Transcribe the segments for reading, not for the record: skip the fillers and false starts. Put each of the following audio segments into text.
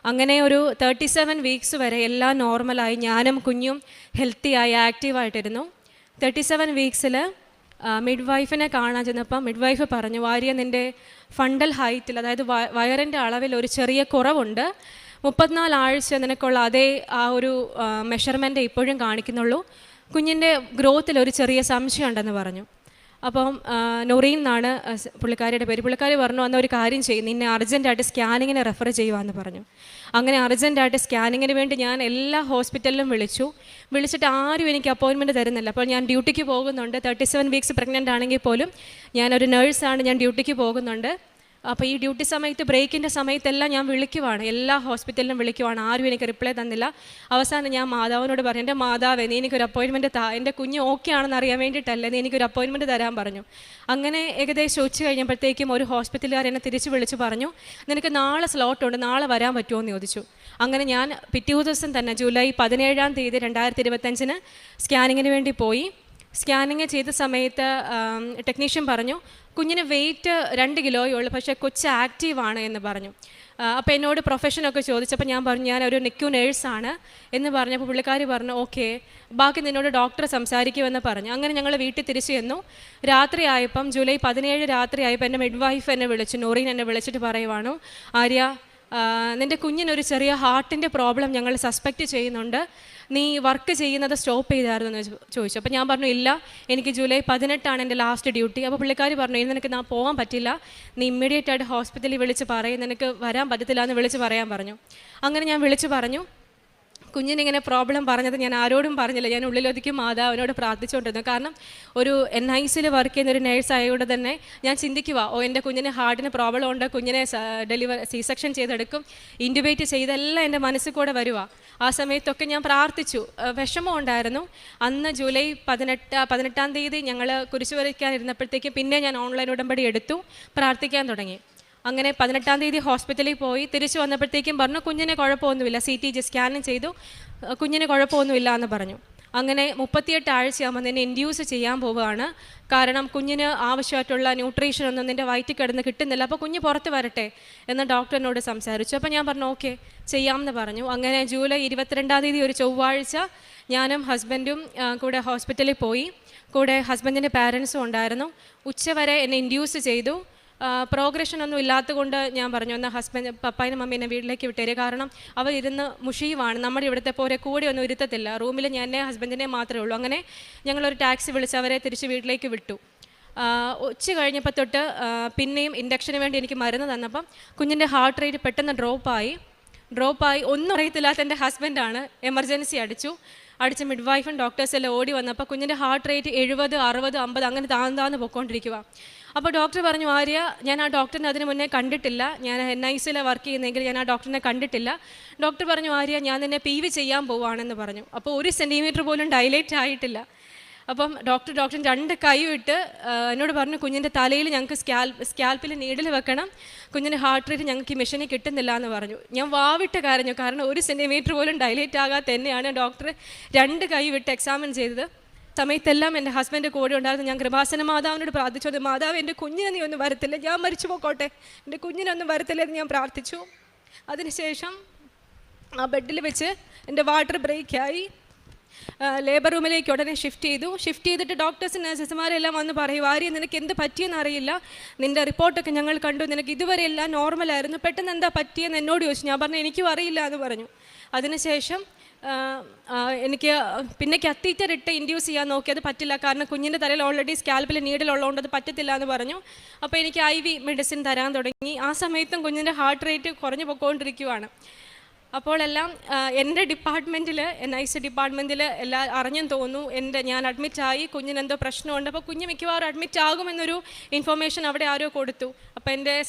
അങ്ങനെ ഒരു 37 വീക്സ് വരെ എല്ലാം നോർമലായി, ഞാനും കുഞ്ഞും ഹെൽത്തിയായി ആക്റ്റീവായിട്ടിരുന്നു. 37 വീക്സിൽ മിഡ് വൈഫിനെ കാണാൻ ചെന്നപ്പം മിഡ് വൈഫ് പറഞ്ഞു, ആര്യ നിൻ്റെ ഫണ്ടൽ ഹൈറ്റിൽ, അതായത് വയറിൻ്റെ അളവിൽ ഒരു ചെറിയ കുറവുണ്ട്, 34 ആഴ്ച നിനക്കുള്ള അതേ ആ ഒരു മെഷർമെൻറ്റ് ഇപ്പോഴും കാണിക്കുന്നുള്ളൂ, കുഞ്ഞിൻ്റെ ഗ്രോത്തിൽ ഒരു ചെറിയ സംശയം ഉണ്ടെന്ന് പറഞ്ഞു. അപ്പം നൊറീൻ എന്നാണ് പുള്ളിക്കാരിയുടെ പേര്. പുള്ളിക്കാരി പറഞ്ഞു, അന്ന് ഒരു കാര്യം ചെയ്യും, നിന്നെ അർജൻറ്റായിട്ട് സ്കാനിങ്ങിന് റെഫർ ചെയ്യുവാന്ന് പറഞ്ഞു. അങ്ങനെ അർജൻറ്റായിട്ട് സ്കാനിങ്ങിന് വേണ്ടി ഞാൻ എല്ലാ ഹോസ്പിറ്റലിലും വിളിച്ചിട്ട് ആരും എനിക്ക് അപ്പോയിൻമെൻറ്റ് തരുന്നില്ല. അപ്പോൾ ഞാൻ ഡ്യൂട്ടിക്ക് പോകുന്നുണ്ട്, 37 വീക്സ് പ്രഗ്നൻ്റ് ആണെങ്കിൽ പോലും ഞാനൊരു നേഴ്സാണ്, ഞാൻ ഡ്യൂട്ടിക്ക് പോകുന്നുണ്ട്. അപ്പോൾ ഈ ഡ്യൂട്ടി സമയത്ത്, ബ്രേക്കിൻ്റെ സമയത്തെല്ലാം ഞാൻ വിളിക്കുവാണ്, എല്ലാ ഹോസ്പിറ്റലിലും വിളിക്കുവാണ്, ആരും എനിക്ക് റിപ്ലൈ തന്നില്ല. അവസാനം ഞാൻ മാതാവിനോട് പറഞ്ഞു, എൻ്റെ മാതാവേ, നീ എനിക്കൊരു അപ്പോയിൻമെൻറ്റ് എൻ്റെ കുഞ്ഞ് ഓക്കെ ആണെന്ന് അറിയാൻ വേണ്ടിയിട്ടല്ലേ, നീ എനിക്കൊരു അപ്പോയിൻമെൻറ്റ് തരാൻ പറഞ്ഞു. അങ്ങനെ ഏകദേശം ഉച്ച കഴിഞ്ഞപ്പോഴത്തേക്കും ഒരു ഹോസ്പിറ്റലുകാർ എന്നെ തിരിച്ച് വിളിച്ച് പറഞ്ഞു, നിനക്ക് നാളെ സ്ലോട്ടുണ്ട്, നാളെ വരാൻ പറ്റുമോ എന്ന് ചോദിച്ചു. അങ്ങനെ ഞാൻ പിറ്റേ ദിവസം തന്നെ ജൂലൈ 17 2025 സ്കാനിങ്ങിന് വേണ്ടി പോയി. സ്കാനിങ് ചെയ്ത സമയത്ത് ടെക്നീഷ്യൻ പറഞ്ഞു, കുഞ്ഞിന് വെയിറ്റ് 2 കിലോയേ ഉള്ളൂ, പക്ഷേ കൊച്ച് ആക്റ്റീവാണ് എന്ന് പറഞ്ഞു. അപ്പോൾ എന്നോട് പ്രൊഫഷനൊക്കെ ചോദിച്ചപ്പോൾ ഞാൻ പറഞ്ഞു, ഞാനൊരു NICU നേഴ്സാണ് എന്ന് പറഞ്ഞപ്പോൾ പുള്ളിക്കാരി പറഞ്ഞു, ഓക്കെ, ബാക്കി നിന്നോട് ഡോക്ടർ സംസാരിക്കുമെന്ന് പറഞ്ഞു. അങ്ങനെ ഞങ്ങൾ വീട്ടിൽ തിരിച്ചു ചെന്നു. രാത്രിയായപ്പം ജൂലൈ 17 രാത്രിയായപ്പോൾ എൻ്റെ മിഡ് വൈഫ് എന്നെ വിളിച്ചു, നൂറീൻ എന്നെ വിളിച്ചിട്ട് പറയുവാണ്, ആര്യ, നിൻ്റെ കുഞ്ഞിനൊരു ചെറിയ ഹാർട്ടിൻ്റെ പ്രോബ്ലം ഞങ്ങൾ സസ്പെക്റ്റ് ചെയ്യുന്നുണ്ട്, നീ വർക്ക് ചെയ്യുന്നത് സ്റ്റോപ്പ് ചെയ്തായിരുന്നു എന്ന് ചോദിച്ചു. അപ്പോൾ ഞാൻ പറഞ്ഞു, ഇല്ല, എനിക്ക് ജൂലൈ 18 എൻ്റെ ലാസ്റ്റ് ഡ്യൂട്ടി. അപ്പോൾ പുള്ളിക്കാരി പറഞ്ഞു, ഇനി നിനക്ക് ഞാൻ പോകാൻ പറ്റില്ല, നീ ഇമ്മീഡിയറ്റ് ആയിട്ട് ഹോസ്പിറ്റലിൽ വിളിച്ച് പറയും, നിനക്ക് വരാൻ പറ്റത്തില്ല എന്ന് വിളിച്ച് പറയാൻ പറഞ്ഞു. അങ്ങനെ ഞാൻ വിളിച്ച് പറഞ്ഞു. കുഞ്ഞിനിങ്ങനെ പ്രോബ്ലം പറഞ്ഞത് ഞാൻ ആരോടും പറഞ്ഞില്ല, ഞാൻ ഉള്ളിലൊതുക്കി മാതാവിനോട് പ്രാർത്ഥിച്ചുകൊണ്ടിരുന്നു. കാരണം ഒരു NICയിൽ വർക്ക് ചെയ്യുന്ന ഒരു നേഴ്സ് ആയതുകൊണ്ട് തന്നെ ഞാൻ ചിന്തിക്കുക, എൻ്റെ കുഞ്ഞിന് ഹാർട്ടിന് പ്രോബ്ലം ഉണ്ട്, കുഞ്ഞിനെ C-സെക്ഷൻ ചെയ്തെടുക്കും, ഇൻറ്റുബേറ്റ് ചെയ്തെല്ലാം എൻ്റെ മനസ്സിൽ കൂടെ വരുക. ആ സമയത്തൊക്കെ ഞാൻ പ്രാർത്ഥിച്ചു, വിഷമം ഉണ്ടായിരുന്നു. അന്ന് ജൂലൈ 18 ഞങ്ങൾ കുരിശ് വരയ്ക്കാനിരുന്നപ്പോഴത്തേക്കും പിന്നെ ഞാൻ ഓൺലൈൻ ഉടമ്പടി എടുത്തു, പ്രാർത്ഥിക്കാൻ തുടങ്ങി. അങ്ങനെ 18 ഹോസ്പിറ്റലിൽ പോയി. തിരിച്ചു വന്നപ്പോഴത്തേക്കും പറഞ്ഞു, കുഞ്ഞിന് കുഴപ്പമൊന്നുമില്ല, CTG സ്കാനിങ് ചെയ്തു, കുഞ്ഞിന് കുഴപ്പമൊന്നുമില്ല എന്ന് പറഞ്ഞു. അങ്ങനെ 38 ആഴ്ചയാകുമ്പോൾ നിന്നെ ഇൻഡ്യൂസ് ചെയ്യാൻ പോവുകയാണ്, കാരണം കുഞ്ഞിന് ആവശ്യമായിട്ടുള്ള ന്യൂട്രീഷൻ ഒന്നും നിൻ്റെ വയറ്റിൽ കിടന്ന് കിട്ടുന്നില്ല, അപ്പോൾ കുഞ്ഞ് പുറത്ത് വരട്ടെ എന്ന് ഡോക്ടറിനോട് സംസാരിച്ചു. അപ്പോൾ ഞാൻ പറഞ്ഞു, ഓക്കെ, ചെയ്യാമെന്ന് പറഞ്ഞു. അങ്ങനെ ജൂലൈ 22 ഒരു ചൊവ്വാഴ്ച ഞാനും ഹസ്ബൻഡും കൂടെ ഹോസ്പിറ്റലിൽ പോയി. കൂടെ ഹസ്ബൻഡിൻ്റെ പാരൻസും ഉണ്ടായിരുന്നു. ഉച്ചവരെ എന്നെ ഇൻഡ്യൂസ് ചെയ്തു. പ്രോഗ്രഷൻ ഒന്നും ഇല്ലാത്തതുകൊണ്ട് ഞാൻ പറഞ്ഞു, എന്നാൽ പപ്പായും മമ്മീനെ വീട്ടിലേക്ക് വിട്ടേര്, കാരണം അവർ ഇരുന്ന് മുഷിയുവാണ്, നമ്മുടെ ഇവിടുത്തെ പോലെ കൂടെ ഒന്നും ഇരുത്തത്തില്ല, റൂമിൽ ഞാൻ ഹസ്ബൻഡിനെ മാത്രമേ ഉള്ളൂ. അങ്ങനെ ഞങ്ങളൊരു ടാക്സി വിളിച്ച് അവരെ തിരിച്ച് വീട്ടിലേക്ക് വിട്ടു. ഉച്ച കഴിഞ്ഞപ്പോൾ തൊട്ട് പിന്നെയും ഇൻഡക്ഷന് വേണ്ടി എനിക്ക് മരുന്ന് തന്നപ്പം കുഞ്ഞിൻ്റെ ഹാർട്ട് റേറ്റ് പെട്ടെന്ന് ഡ്രോപ്പായി. ഒന്നും അറിയത്തില്ലാത്ത എൻ്റെ ഹസ്ബൻഡാണ് എമർജൻസി അടിച്ച് മിഡ് വൈഫും ഡോക്ടേഴ്സെല്ലാം ഓടി വന്നപ്പോൾ കുഞ്ഞിൻ്റെ ഹാർട്ട് റേറ്റ് 70, 60, 50 അങ്ങനെ താഴ്ന്നു പോയിക്കൊണ്ടിരിക്കുക. അപ്പോൾ ഡോക്ടർ പറഞ്ഞു, ആര്യ, ഞാൻ ആ ഡോക്ടറിനെ അതിന് മുന്നേ കണ്ടിട്ടില്ല, ഞാൻ NICയിൽ വർക്ക് ചെയ്യുന്നെങ്കിൽ ഞാൻ ആ ഡോക്ടറിനെ കണ്ടിട്ടില്ല. ഡോക്ടർ പറഞ്ഞു, ആര്യ, ഞാൻ നിന്നെ PV ചെയ്യാൻ പോവുകയാണെന്ന് പറഞ്ഞു. അപ്പോൾ 1 സെൻറ്റിമീറ്റർ പോലും ഡൈലേറ്റ് ആയിട്ടില്ല. അപ്പം ഡോക്ടർ 2 കൈ ഇട്ട് എന്നോട് പറഞ്ഞു, കുഞ്ഞിൻ്റെ തലയിൽ ഞങ്ങൾക്ക് സ്കാൽപ്പിൽ നീഡിൽ വെക്കണം, കുഞ്ഞിൻ്റെ ഹാർട്ട് റേറ്റ് ഞങ്ങൾക്ക് ഈ മെഷീനിൽ കിട്ടുന്നില്ല എന്ന് പറഞ്ഞു. ഞാൻ വാവിട്ട് കരഞ്ഞു, കാരണം 1 സെൻറ്റിമീറ്റർ പോലും ഡൈലേറ്റ് ആകാതെ തന്നെയാണ് ഡോക്ടർ 2 കൈ വിട്ട് എക്സാമിൻ ചെയ്തത്. സമയത്തെല്ലാം എൻ്റെ ഹസ്ബൻഡ് കൂടെ ഉണ്ടായിരുന്നു. ഞാൻ കൃപാസന മാതാവിനോട് പ്രാർത്ഥിച്ചത്, മാതാവ്, എൻ്റെ കുഞ്ഞിനെ നീ ഒന്നും വരത്തില്ല, ഞാൻ മരിച്ചു പോയിക്കോട്ടെ, എൻ്റെ കുഞ്ഞിനൊന്നും വരത്തില്ല എന്ന് ഞാൻ പ്രാർത്ഥിച്ചു. അതിനുശേഷം ആ ബെഡിൽ വെച്ച് എൻ്റെ വാട്ടർ ബ്രേക്കായി. ലേബർ റൂമിലേക്ക് ഉടനെ ഷിഫ്റ്റ് ചെയ്തിട്ട് ഡോക്ടേഴ്സ് നഴ്സസ്മാരെല്ലാം വന്ന് പറയും, ആര്യ, നിനക്ക് എന്ത് പറ്റിയെന്ന് അറിയില്ല, നിൻ്റെ റിപ്പോർട്ടൊക്കെ ഞങ്ങൾ കണ്ടു, നിനക്ക് ഇതുവരെ എല്ലാം നോർമലായിരുന്നു, പെട്ടെന്ന് എന്താ പറ്റിയെന്ന് എന്നോട് ചോദിച്ചു. ഞാൻ പറഞ്ഞു, എനിക്കും അറിയില്ല എന്ന് പറഞ്ഞു. അതിനുശേഷം എനിക്ക് പിന്നെ കത്തീറ്റർ ഇട്ട് ഇൻഡ്യൂസ് ചെയ്യാൻ നോക്കി, അത് പറ്റില്ല, കാരണം കുഞ്ഞിൻ്റെ തലയിൽ ഓൾറെഡി സ്കാൽപ്പിൽ നീഡിലുള്ളതുകൊണ്ട് അത് പറ്റത്തില്ല എന്ന് പറഞ്ഞു. അപ്പോൾ എനിക്ക് IV മെഡിസിൻ തരാൻ തുടങ്ങി. ആ സമയത്തും കുഞ്ഞിൻ്റെ ഹാർട്ട് റേറ്റ് കുറഞ്ഞു പോയിക്കൊണ്ടിരിക്കുകയാണ്. അപ്പോൾ എല്ലാം എൻ്റെ ഡിപ്പാർട്ട്മെൻറ്റിൽ, NIC ഡിപ്പാർട്ട്മെൻറ്റിൽ എല്ലാം അറിഞ്ഞെന്ന് തോന്നുന്നു. ഞാൻ അഡ്മിറ്റായി, കുഞ്ഞിനെന്തോ പ്രശ്നമുണ്ട്, അപ്പോൾ കുഞ്ഞ് മിക്കവാറും അഡ്മിറ്റ് ആകുമെന്നൊരു ഇൻഫർമേഷൻ അവിടെ ആരോ കൊടുത്തു. അപ്പോൾ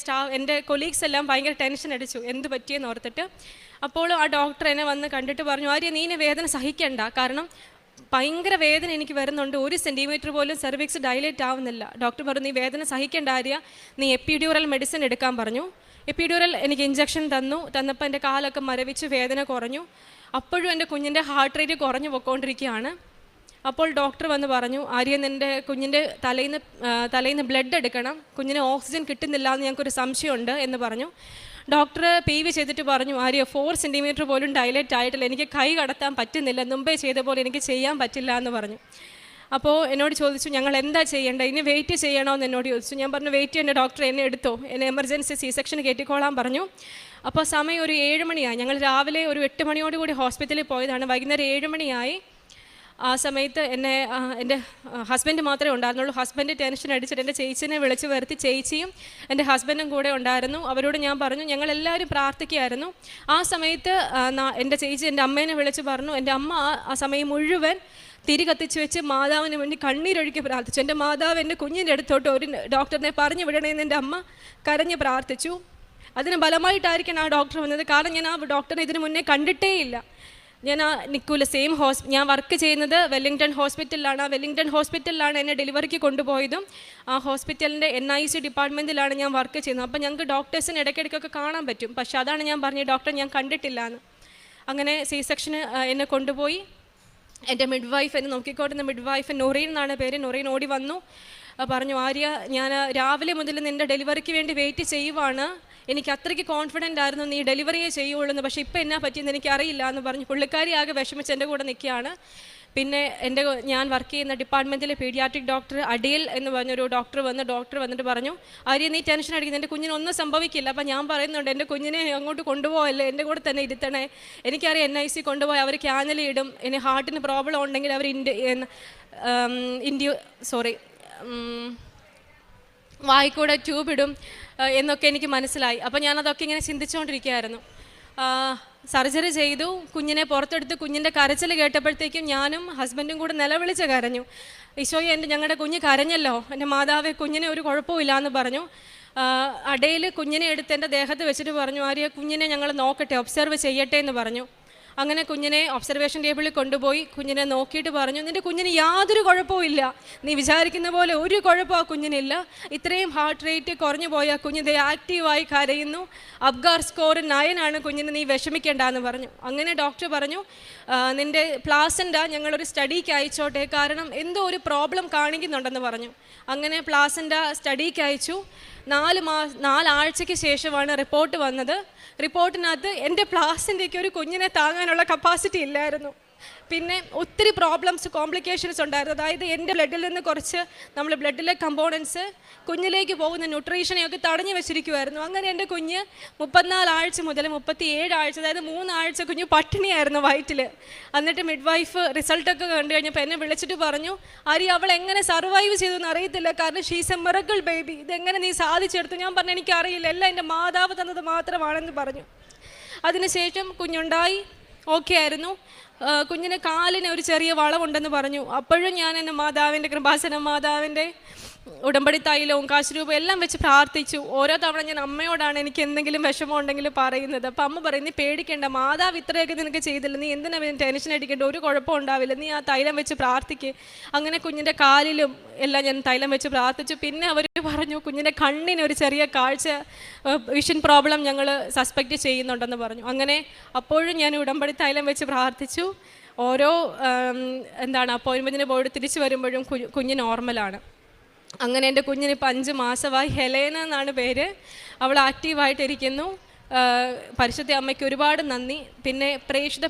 എൻ്റെ കൊളീഗ്സ് എല്ലാം ഭയങ്കര ടെൻഷൻ അടിച്ചു, എന്ത് പറ്റിയെന്ന് ഓർത്തിട്ട്. അപ്പോൾ ആ ഡോക്ടർ എന്നെ വന്ന് കണ്ടിട്ട് പറഞ്ഞു, ആര്യ, നീ വേദന സഹിക്കണ്ട, കാരണം ഭയങ്കര വേദന എനിക്ക് വരുന്നുണ്ട്, 1 സെൻറ്റിമീറ്റർ പോലും സെർവിക്സ് ഡൈലേറ്റ് ആവുന്നില്ല. ഡോക്ടർ പറഞ്ഞു, നീ വേദന സഹിക്കേണ്ട ആര്യ, നീ എപ്പിഡ്യൂറൽ മെഡിസിൻ എടുക്കാൻ പറഞ്ഞു. എപ്പിഡ്യൂറൽ എനിക്ക് ഇഞ്ചക്ഷൻ തന്നപ്പോൾ എൻ്റെ കാലൊക്കെ മരവിച്ച് വേദന കുറഞ്ഞു. അപ്പോഴും എൻ്റെ കുഞ്ഞിൻ്റെ ഹാർട്ട് റേറ്റ് കുറഞ്ഞു പോയിക്കൊണ്ടിരിക്കുകയാണ്. അപ്പോൾ ഡോക്ടർ വന്ന് പറഞ്ഞു, ആര്യ, നിൻ്റെ കുഞ്ഞിൻ്റെ തലയിൽ നിന്ന് ബ്ലഡ് എടുക്കണം, കുഞ്ഞിന് ഓക്സിജൻ കിട്ടുന്നില്ല എന്ന് ഞങ്ങൾക്കൊരു സംശയമുണ്ട് എന്ന് പറഞ്ഞു. ഡോക്ടർ PV ചെയ്തിട്ട് പറഞ്ഞു, ആര്യ 4 സെൻറ്റിമീറ്റർ പോലും ഡയലേറ്റ് ആയിട്ടില്ല, എനിക്ക് കൈ കടത്താൻ പറ്റുന്നില്ല, മുമ്പേ ചെയ്ത പോലെ എനിക്ക് ചെയ്യാൻ പറ്റില്ല എന്ന് പറഞ്ഞു. അപ്പോൾ എന്നോട് ചോദിച്ചു ഞങ്ങൾ എന്താ ചെയ്യേണ്ടത്, ഇനി വെയിറ്റ് ചെയ്യണോ എന്ന് എന്നോട് ചോദിച്ചു. ഞാൻ പറഞ്ഞു വെയിറ്റ് ചെയ്യേണ്ട ഡോക്ടർ, എന്നെ എടുത്തോ, എന്നെ എമർജൻസി C-സെക്ഷൻ കയറ്റിക്കോളാൻ പറഞ്ഞു. അപ്പോൾ സമയം ഒരു 7 മണിയായി. ഞങ്ങൾ രാവിലെ ഒരു 8 മണിയോടുകൂടി ഹോസ്പിറ്റലിൽ പോയതാണ്. വൈകുന്നേരം 7 മണിയായി. ആ സമയത്ത് എൻ്റെ ഹസ്ബൻഡ് മാത്രമേ ഉണ്ടായിരുന്നുള്ളൂ. ഹസ്ബൻഡ് ടെൻഷൻ അടിച്ചിട്ട് എൻ്റെ ചേച്ചീനെ വിളിച്ച് വരുത്തി. ചേച്ചിയും എൻ്റെ ഹസ്ബൻഡും കൂടെ ഉണ്ടായിരുന്നു. അവരോട് ഞാൻ പറഞ്ഞു ഞങ്ങളെല്ലാവരും പ്രാർത്ഥിക്കുകയായിരുന്നു. ആ സമയത്ത് എൻ്റെ ചേച്ചി എൻ്റെ അമ്മേനെ വിളിച്ച് പറഞ്ഞു. എൻ്റെ അമ്മ ആ സമയം മുഴുവൻ തിരി കത്തിച്ച് വെച്ച് മാതാവിന് വേണ്ടി കണ്ണീരൊഴുക്കി പ്രാർത്ഥിച്ചു. എൻ്റെ മാതാവ് എൻ്റെ കുഞ്ഞിൻ്റെ അടുത്തോട്ട് ഒരു ഡോക്ടറിനെ പറഞ്ഞു വിടണമെന്ന് എൻ്റെ അമ്മ കരഞ്ഞ് പ്രാർത്ഥിച്ചു. അതിന് ബലമായിട്ടായിരിക്കണം ആ ഡോക്ടർ വന്നത്. കാരണം ഞാൻ ആ ഡോക്ടറിനെ ഇതിനു മുന്നേ കണ്ടിട്ടേ ഇല്ല. ഞാൻ സെയിം ഞാൻ വർക്ക് ചെയ്യുന്നത് വെല്ലിംഗ്ടൺ ഹോസ്പിറ്റലിലാണ്. ആ വെല്ലിംഗ്ടൺ ഹോസ്പിറ്റലിലാണ് എന്നെ ഡെലിവറിക്ക് കൊണ്ടുപോയതും. ആ ഹോസ്പിറ്റലിൻ്റെ NIC ഡിപ്പാർട്ട്മെൻറ്റിലാണ് ഞാൻ വർക്ക് ചെയ്യുന്നത്. അപ്പോൾ ഞങ്ങൾക്ക് ഡോക്ടേഴ്സിന് ഇടയ്ക്കിടയ്ക്കൊക്കെ കാണാൻ പറ്റും. പക്ഷേ അതാണ് ഞാൻ പറഞ്ഞത്, ഡോക്ടറെ ഞാൻ കണ്ടിട്ടില്ല എന്ന്. അങ്ങനെ C-സെക്ഷന് എന്നെ കൊണ്ടുപോയി. എൻ്റെ മിഡ് വൈഫ്, എന്നെ നോക്കിക്കൊണ്ടിരുന്ന മിഡ് വൈഫ് നൊറീൻ എന്നാണ് പേര്. നൊറീൻ ഓടി വന്നു, പറഞ്ഞു ആര്യ ഞാൻ രാവിലെ മുതൽ നിൻ്റെ ഡെലിവറിക്ക് വേണ്ടി വെയിറ്റ് ചെയ്യുവാണ്, എനിക്ക് അത്രയ്ക്ക് കോൺഫിഡൻ്റ് ആയിരുന്നു നീ ഡെലിവറിയെ ചെയ്യുള്ളൂ എന്ന്, പക്ഷേ ഇപ്പോൾ എന്നാ പറ്റിയെന്ന് എനിക്കറിയില്ല എന്ന് പറഞ്ഞു. പുള്ളിക്കാരി ആകെ വിഷമിച്ച് എൻ്റെ കൂടെ നിൽക്കുകയാണ്. പിന്നെ ഞാൻ വർക്ക് ചെയ്യുന്ന ഡിപ്പാർട്ട്മെൻറ്റിലെ പീഡിയാട്രിക് ഡോക്ടർ അഡിയൽ എന്ന് പറഞ്ഞൊരു ഡോക്ടർ വന്നിട്ട് പറഞ്ഞു, ആര്യ നീ ടെൻഷൻ അടിക്കുന്നത്, എൻ്റെ കുഞ്ഞിനൊന്നും സംഭവിക്കില്ല. അപ്പം ഞാൻ പറയുന്നുണ്ട് എൻ്റെ കുഞ്ഞിനെ അങ്ങോട്ട് കൊണ്ടുപോകല്ലേ, എൻ്റെ കൂടെ തന്നെ ഇരുത്തണേ, എനിക്കറിയാം NIC കൊണ്ടുപോയി അവർ ക്യാനലിടും, ഇനി ഹാർട്ടിന് പ്രോബ്ലം ഉണ്ടെങ്കിൽ അവർ വായിക്കൂടെ ട്യൂബ് ഇടും എന്നൊക്കെ എനിക്ക് മനസ്സിലായി. അപ്പോൾ ഞാനതൊക്കെ ഇങ്ങനെ ചിന്തിച്ചുകൊണ്ടിരിക്കുകയായിരുന്നു. സർജറി ചെയ്തു, കുഞ്ഞിനെ പുറത്തെടുത്ത്. കുഞ്ഞിൻ്റെ കരച്ചിൽ കേട്ടപ്പോഴത്തേക്കും ഞാനും ഹസ്ബൻഡും കൂടെ നിലവിളിച്ച് കരഞ്ഞു. ഈശോയെ, ഞങ്ങളുടെ കുഞ്ഞ് കരഞ്ഞല്ലോ, എൻ്റെ മാതാവേ കുഞ്ഞിനെ ഒരു കുഴപ്പമില്ല എന്ന് പറഞ്ഞു. അടയിൽ കുഞ്ഞിനെ എടുത്ത് എൻ്റെ ദേഹത്ത് വെച്ചിട്ട് പറഞ്ഞു, ആര്യ കുഞ്ഞിനെ ഞങ്ങൾ നോക്കട്ടെ, ഒബ്സർവ് ചെയ്യട്ടെ എന്ന് പറഞ്ഞു. അങ്ങനെ കുഞ്ഞിനെ ഒബ്സർവേഷൻ ടേബിളിൽ കൊണ്ടുപോയി കുഞ്ഞിനെ നോക്കിയിട്ട് പറഞ്ഞു, നിൻ്റെ കുഞ്ഞിന് യാതൊരു കുഴപ്പമില്ല, നീ വിചാരിക്കുന്ന പോലെ ഒരു കുഴപ്പം ആ കുഞ്ഞിനില്ല, ഇത്രയും ഹാർട്ട് റേറ്റ് കുറഞ്ഞു പോയ കുഞ്ഞിനെ ആക്റ്റീവായി കരയുന്നു, അബ്ഗാർ സ്കോർ 9 ആണ് കുഞ്ഞിന്, നീ വിഷമിക്കേണ്ടെന്ന് പറഞ്ഞു. അങ്ങനെ ഡോക്ടർ പറഞ്ഞു നിൻ്റെ പ്ലാസൻ്റ ഞങ്ങളൊരു സ്റ്റഡിക്ക് അയച്ചോട്ടെ, കാരണം എന്തോ ഒരു പ്രോബ്ലം കാണിക്കുന്നുണ്ടെന്ന് പറഞ്ഞു. അങ്ങനെ പ്ലാസൻ്റ സ്റ്റഡിക്ക് അയച്ചു. 4 ആഴ്ചയ്ക്ക് ശേഷമാണ് റിപ്പോർട്ട് വന്നത്. റിപ്പോർട്ടിനകത്ത് എൻ്റെ പ്ലാസൻ്റയ്ക്ക് ഒരു കുഞ്ഞിനെ താങ്ങാനുള്ള കപ്പാസിറ്റി ഇല്ലായിരുന്നു. പിന്നെ ഒത്തിരി കോംപ്ലിക്കേഷൻസ് ഉണ്ടായിരുന്നു. അതായത് എൻ്റെ ബ്ലഡിൽ നിന്ന് കുറച്ച് ബ്ലഡിലെ കമ്പോണൻസ് കുഞ്ഞിലേക്ക് പോകുന്ന ന്യൂട്രീഷനെയൊക്കെ തടഞ്ഞു വെച്ചിരിക്കുമായിരുന്നു. അങ്ങനെ എൻ്റെ കുഞ്ഞ് 34 ആഴ്ച മുതൽ 37 ആഴ്ച, അതായത് 3 ആഴ്ച കുഞ്ഞ് പട്ടിണിയായിരുന്നു വയറ്റിൽ. എന്നിട്ട് മിഡ് വൈഫ് റിസൾട്ടൊക്കെ കണ്ടു കഴിഞ്ഞപ്പോൾ എന്നെ വിളിച്ചിട്ട് പറഞ്ഞു, ആര്യ അവൾ എങ്ങനെ സർവൈവ് ചെയ്തു എന്ന് അറിയത്തില്ല, കാരണം ഷീസ് എ മിറക്കിൾ ബേബി, ഇതെങ്ങനെ നീ സാധിച്ചെടുത്തു? ഞാൻ പറഞ്ഞു എനിക്കറിയില്ല, എല്ലാം എൻ്റെ മാതാവ് തന്നത് മാത്രമാണെന്ന് പറഞ്ഞു. അതിനുശേഷം കുഞ്ഞുണ്ടായി, ഓക്കെ ആയിരുന്നു. കുഞ്ഞിന് കാലിന് ഒരു ചെറിയ വളവുണ്ടെന്ന് പറഞ്ഞു. അപ്പോഴും ഞാൻ എൻ്റെ മാതാവിൻ്റെ കൃപാസനം, മാതാവിൻ്റെ ഉടമ്പടി തൈലവും കാശുരൂപം എല്ലാം വെച്ച് പ്രാർത്ഥിച്ചു. ഓരോ തവണ ഞാൻ അമ്മയോടാണ് എനിക്ക് എന്തെങ്കിലും വിഷമം ഉണ്ടെങ്കിൽ പറയുന്നത്. അപ്പം അമ്മ പറയും, നീ പേടിക്കേണ്ട, മാതാവ് ഇത്രയൊക്കെ നിനക്ക് ചെയ്തില്ല, നീ എന്തിനാ ടെൻഷൻ അടിക്കേണ്ട, ഒരു കുഴപ്പം ഉണ്ടാവില്ല, നീ ആ തൈലം വെച്ച് പ്രാർത്ഥിക്കുക. അങ്ങനെ കുഞ്ഞിൻ്റെ കാലിലും എല്ലാം ഞാൻ തൈലം വെച്ച് പ്രാർത്ഥിച്ചു. പിന്നെ അവർ പറഞ്ഞു കുഞ്ഞിൻ്റെ കണ്ണിന് ഒരു ചെറിയ വിഷൻ പ്രോബ്ലം ഞങ്ങൾ സസ്പെക്റ്റ് ചെയ്യുന്നുണ്ടെന്ന് പറഞ്ഞു. അങ്ങനെ അപ്പോഴും ഞാൻ ഉടമ്പടി തൈലം വെച്ച് പ്രാർത്ഥിച്ചു. ഓരോ അപ്പോയിൻമെൻറ്റിന് പോയിട്ട് തിരിച്ചു വരുമ്പോഴും കുഞ്ഞ് നോർമലാണ്. അങ്ങനെ എൻ്റെ കുഞ്ഞിന് ഇപ്പം 5 മാസമായി. ഹെലേന എന്നാണ് പേര്. അവൾ ആക്റ്റീവായിട്ടിരിക്കുന്നു. പരിശുദ്ധ അമ്മയ്ക്ക് ഒരുപാട് നന്ദി. പിന്നെ പ്രേക്ഷിത